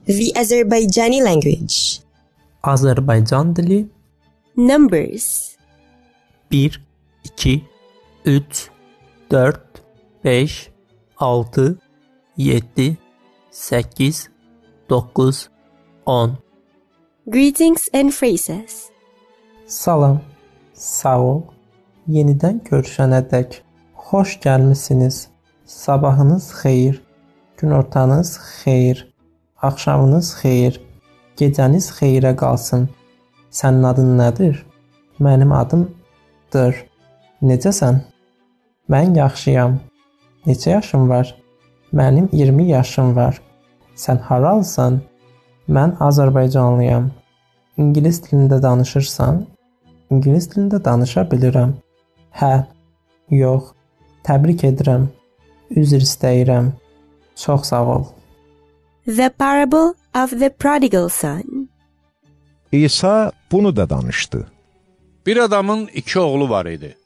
The Azerbaijani language. Azərbaycan dili. Numbers. 1, 2, 3, 4, 5, 6, 7, 8, 9, 10. Greetings and phrases. Salam, sağ ol. Yenidən görüşənədək xoş gəlmisiniz. Sabahınız xeyir, günortanız xeyir, axşamınız xeyir, gecəniz xeyrə qalsın. Sənin adın nədir? Mənim adım Dır. Necəsən? Mən yaxşıyam. Neçə yaşın var? Mənim 20 yaşım var. Sən haralsan? Mən Azərbaycanlıyam. İngilis dilində danışırsan? İngilis dilində danışa bilirəm. Hə, yox, təbrik edirəm. Üzr istəyirəm. Çox sağ ol. The Parable of the Prodigal Son. İsa bunu da danışdı. Bir adamın 2 oğlu var idi.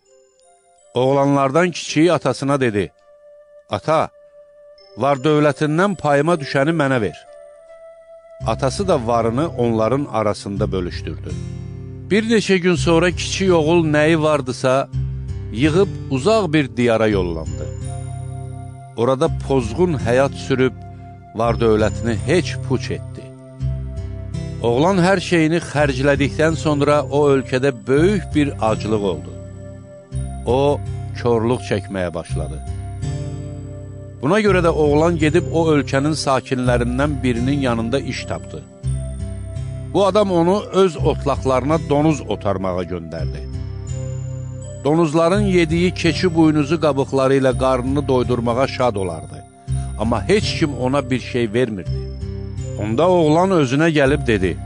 Oğlanlardan kiçiyi atasına dedi: Ata, var dövlətindən payıma düşəni mənə ver. Atası da varını onların arasında bölüşdürdü. Bir neçə gün sonra kiçik oğul nəyi vardısa, yığıb uzaq bir diyara yollandı. Orada pozğun həyat sürüb, var dövlətini heç puç etdi. Oğlan hər şeyini xərclədikdən sonra o ölkədə böyük bir aclıq oldu. O, körlük çəkməyə başladı. Buna görə də oğlan gedib o ölkənin sakinlərindən birinin yanında iş tapdı. Bu adam onu öz otlaqlarına donuz otarmağa göndərdi. Donuzların yediyi keçi buynuzu qabıqları ilə qarnını doydurmağa şad olardı. Amma heç kim ona bir şey vermirdi. Onda oğlan özünə gəlib dedi: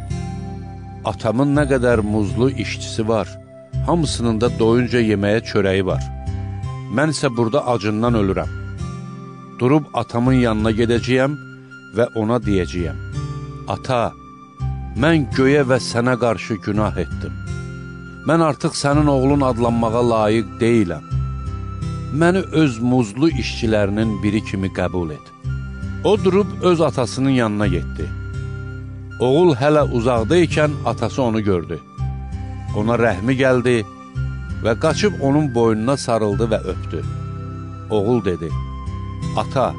Atamın nə qədər muzlu işçisi var, hamısının da doyunca yeməyə çörəyi var. Mən isə burada acından ölürəm. Durub atamın yanına gedəcəyəm və ona deyəcəyəm: Ata, mən göyə və sənə qarşı günah etdim. Mən artıq sənin oğlun adlanmağa layiq deyiləm. Məni öz muzlu işçilərinin biri kimi qəbul et. O durub öz atasının yanına getdi. Oğul hələ uzaqdaykən atası onu gördü. Ona rəhmi gəldi və qaçıb onun boynuna sarıldı və öpdü. Oğul dedi: Ata,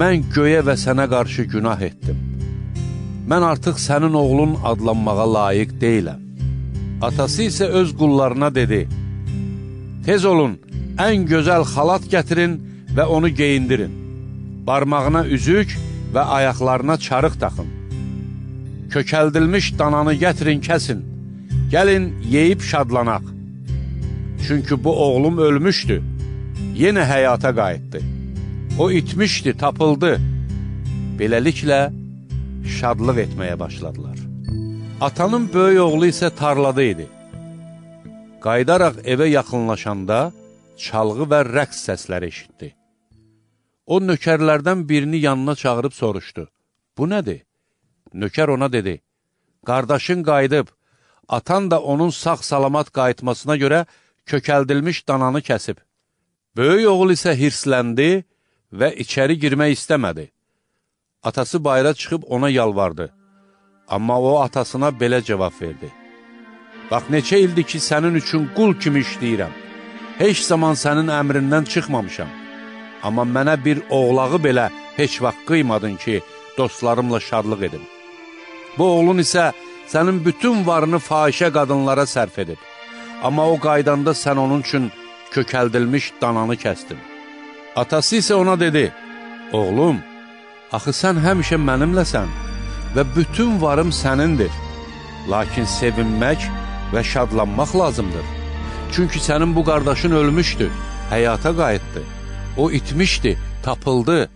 mən göyə və sənə qarşı günah etdim. Mən artıq sənin oğlun adlanmağa layiq deyiləm. Atası isə öz qullarına dedi: Tez olun, ən gözəl xalat gətirin və onu geyindirin. Barmağına üzük və ayaqlarına çarıq taxın. Kökəldilmiş dananı gətirin, kəsin. Gəlin, yeyib şadlanaq. Çünki bu oğlum ölmüşdü, yenə həyata qayıtdı. O itmişdi, tapıldı. Beləliklə, şadlıq etməyə başladılar. Atanın böyük oğlu isə tarlada idi. Qayıdaraq evə yaxınlaşanda çalğı və rəqs səsləri eşitdi. O nökərlərdən birini yanına çağırıb soruşdu: Bu nədir? Nökər ona dedi: Qardaşın qayıdıb, atan da onun sağ-salamat qayıtmasına görə kökəldilmiş dananı kəsib. Böyük oğul isə hirsləndi və içəri girmək istəmədi. Atası bayıra çıxıb ona yalvardı. Amma o atasına belə cavab verdi: Bax, neçə ildir ki, sənin üçün qul kimi işləyirəm. Heç zaman sənin əmrindən çıxmamışam. Amma mənə bir oğlağı belə heç vaxt qıymadın ki, dostlarımla şadlıq edim. Bu oğlun isə sənin bütün varını fahişə qadınlara sərf edib. Amma o qaydanda sən onun üçün kökəldilmiş dananı kəsdin. Atası isə ona dedi: Oğlum, axı sən həmişə mənimləsən və bütün varım sənindir. Lakin sevinmək və şadlanmaq lazımdır. Çünki sənin bu qardaşın ölmüşdü, həyata qayıtdı. O itmişdi, tapıldı.